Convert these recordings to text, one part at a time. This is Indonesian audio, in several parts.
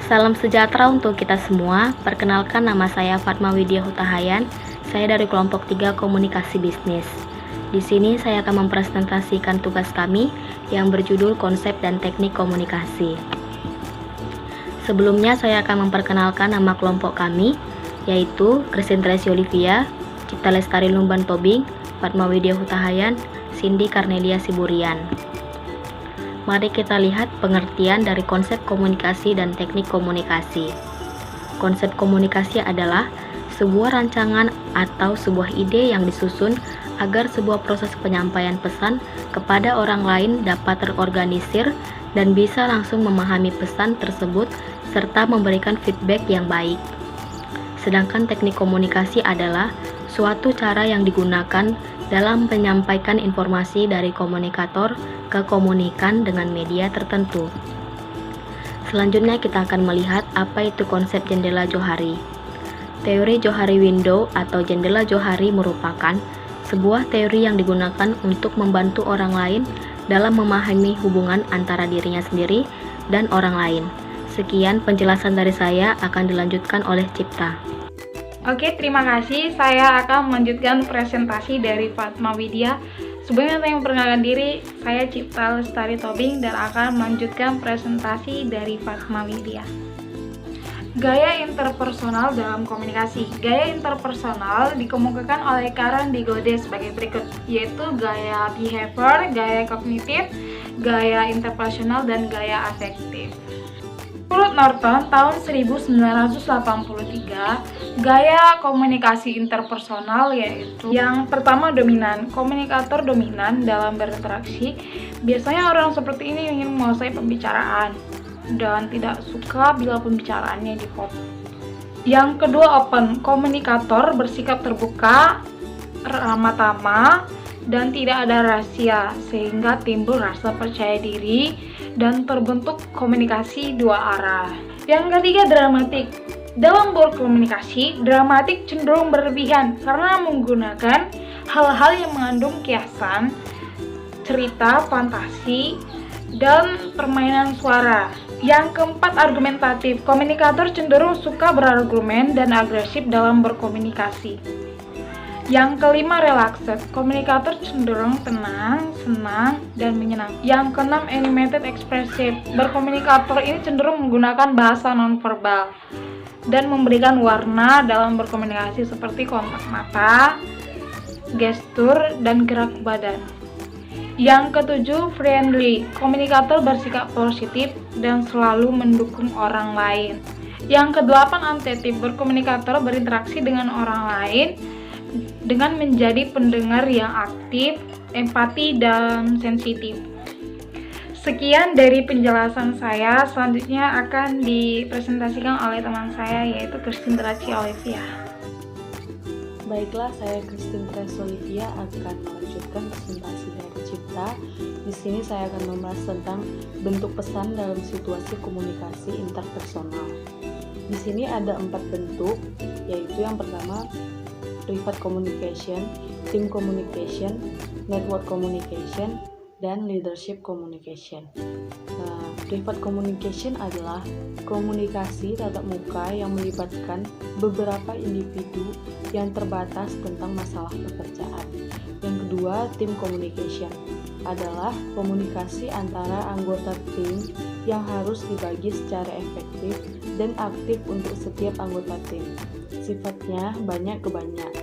Salam sejahtera untuk kita semua. Perkenalkan, nama saya Fatma Widya Hutahayan. Saya dari kelompok 3 Komunikasi Bisnis. Di sini saya akan mempresentasikan tugas kami yang berjudul Konsep dan Teknik Komunikasi. Sebelumnya saya akan memperkenalkan nama kelompok kami, yaitu Christine Tracy Olivia, Cipta Lestari Lumban Tobing, Fatma Widya Hutahayan, Cindy Karnelia Siburian. Mari kita lihat pengertian dari konsep komunikasi dan teknik komunikasi. Konsep komunikasi adalah sebuah rancangan atau sebuah ide yang disusun agar sebuah proses penyampaian pesan kepada orang lain dapat terorganisir dan bisa langsung memahami pesan tersebut serta memberikan feedback yang baik. Sedangkan teknik komunikasi adalah suatu cara yang digunakan dalam menyampaikan informasi dari komunikator ke komunikan dengan media tertentu. Selanjutnya kita akan melihat apa itu konsep jendela Johari. Teori Johari Window atau jendela Johari merupakan sebuah teori yang digunakan untuk membantu orang lain dalam memahami hubungan antara dirinya sendiri dan orang lain. Sekian penjelasan dari saya, akan dilanjutkan oleh Cipta. Oke, terima kasih. Saya akan melanjutkan presentasi dari Fatma Widya. Sebelumnya saya memperkenalkan diri, saya Cipta Lestari Tobing dan akan melanjutkan presentasi dari Fatma Widya. Gaya interpersonal dalam komunikasi. Gaya interpersonal dikemukakan oleh Karen D. Godet sebagai berikut, yaitu gaya behavior, gaya kognitif, gaya interpersonal, dan gaya afektif. Menurut Norton tahun 1983, gaya komunikasi interpersonal yaitu yang pertama dominan. Komunikator dominan dalam berinteraksi. Biasanya orang seperti ini ingin menguasai pembicaraan dan tidak suka bila pembicaraannya dipotong. Yang kedua open. Komunikator bersikap terbuka, ramah tamah, dan tidak ada rahasia sehingga timbul rasa percaya diri dan terbentuk komunikasi dua arah. Yang ketiga dramatik. Dalam berkomunikasi, dramatik cenderung berlebihan karena menggunakan hal-hal yang mengandung kiasan, cerita, fantasi, dan permainan suara. Yang keempat argumentatif. Komunikator cenderung suka berargumen dan agresif dalam berkomunikasi. Yang kelima relaxed. Komunikator cenderung tenang, senang, dan menyenangkan. Yang keenam animated expressive. Berkomunikator ini cenderung menggunakan bahasa nonverbal dan memberikan warna dalam berkomunikasi seperti kontak mata, gestur, dan gerak badan. Yang ketujuh friendly. Komunikator bersikap positif dan selalu mendukung orang lain. Yang kedelapan antetif. Berkomunikator berinteraksi dengan orang lain dengan menjadi pendengar yang aktif, empati, dan sensitif. Sekian dari penjelasan saya. Selanjutnya akan dipresentasikan oleh teman saya, yaitu Christine Tracy Olivia. Baiklah, saya Christine Tracy Olivia akan melanjutkan presentasi dari Cipta. Di sini saya akan membahas tentang bentuk pesan dalam situasi komunikasi interpersonal. Di sini ada 4 bentuk, yaitu yang pertama private communication, team communication, network communication, dan leadership communication. Private communication adalah komunikasi tatap muka yang melibatkan beberapa individu yang terbatas tentang masalah pekerjaan. Yang kedua, team communication adalah komunikasi antara anggota tim yang harus dibagi secara efektif dan aktif untuk setiap anggota tim. Sifatnya banyak ke banyak.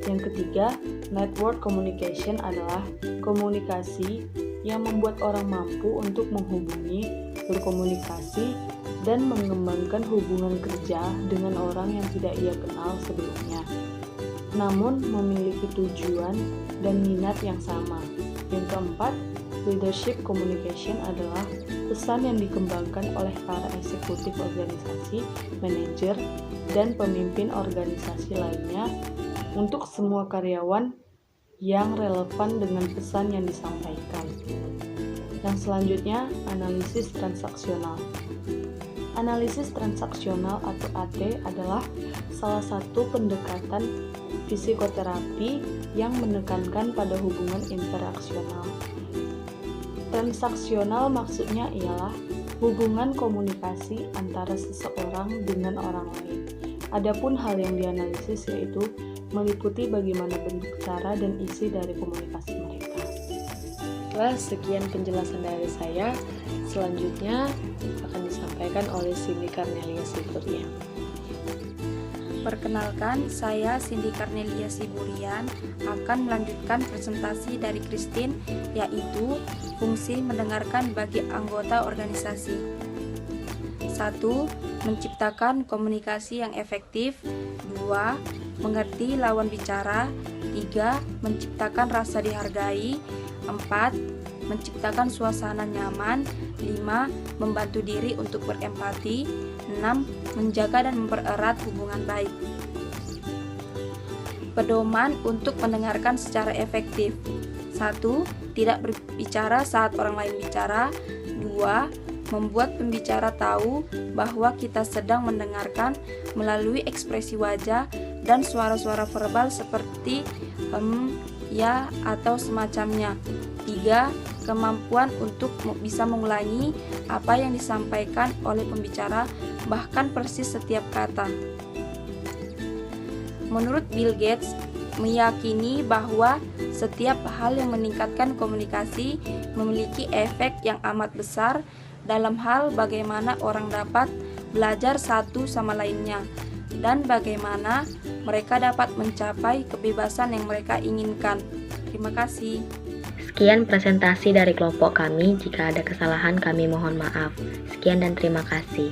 Yang ketiga, network communication adalah komunikasi yang membuat orang mampu untuk menghubungi, berkomunikasi, dan mengembangkan hubungan kerja dengan orang yang tidak ia kenal sebelumnya, namun memiliki tujuan dan minat yang sama. Yang keempat, leadership communication adalah pesan yang dikembangkan oleh para eksekutif organisasi, manajer, dan pemimpin organisasi lainnya untuk semua karyawan yang relevan dengan pesan yang disampaikan. Yang selanjutnya, analisis transaksional. Analisis transaksional atau AT adalah salah satu pendekatan psikoterapi yang menekankan pada hubungan interaksional. Transaksional maksudnya ialah hubungan komunikasi antara seseorang dengan orang lain. Adapun hal yang dianalisis yaitu meliputi bagaimana bentuk, cara, dan isi dari komunikasi mereka. Setelah sekian penjelasan dari saya, selanjutnya akan disampaikan oleh Cindy Karnelia Siburian. Perkenalkan, saya Cindy Karnelia Siburian akan melanjutkan presentasi dari Christine, yaitu fungsi mendengarkan bagi anggota organisasi. 1. Menciptakan komunikasi yang efektif. 2. Mengerti lawan bicara. 3. Menciptakan rasa dihargai. 4. Menciptakan suasana nyaman. 5. Membantu diri untuk berempati. 6. Menjaga dan mempererat hubungan baik. Pedoman untuk mendengarkan secara efektif. 1. Tidak berbicara saat orang lain bicara. 2. Membuat pembicara tahu bahwa kita sedang mendengarkan melalui ekspresi wajah dan suara-suara verbal seperti ya, atau semacamnya. 3. Kemampuan untuk bisa mengulangi apa yang disampaikan oleh pembicara, bahkan persis setiap kata. Menurut Bill Gates, meyakini bahwa setiap hal yang meningkatkan komunikasi memiliki efek yang amat besar dalam hal bagaimana orang dapat belajar satu sama lainnya dan bagaimana mereka dapat mencapai kebebasan yang mereka inginkan. Terima kasih. Sekian presentasi dari kelompok kami. Jika ada kesalahan, kami mohon maaf. Sekian dan terima kasih.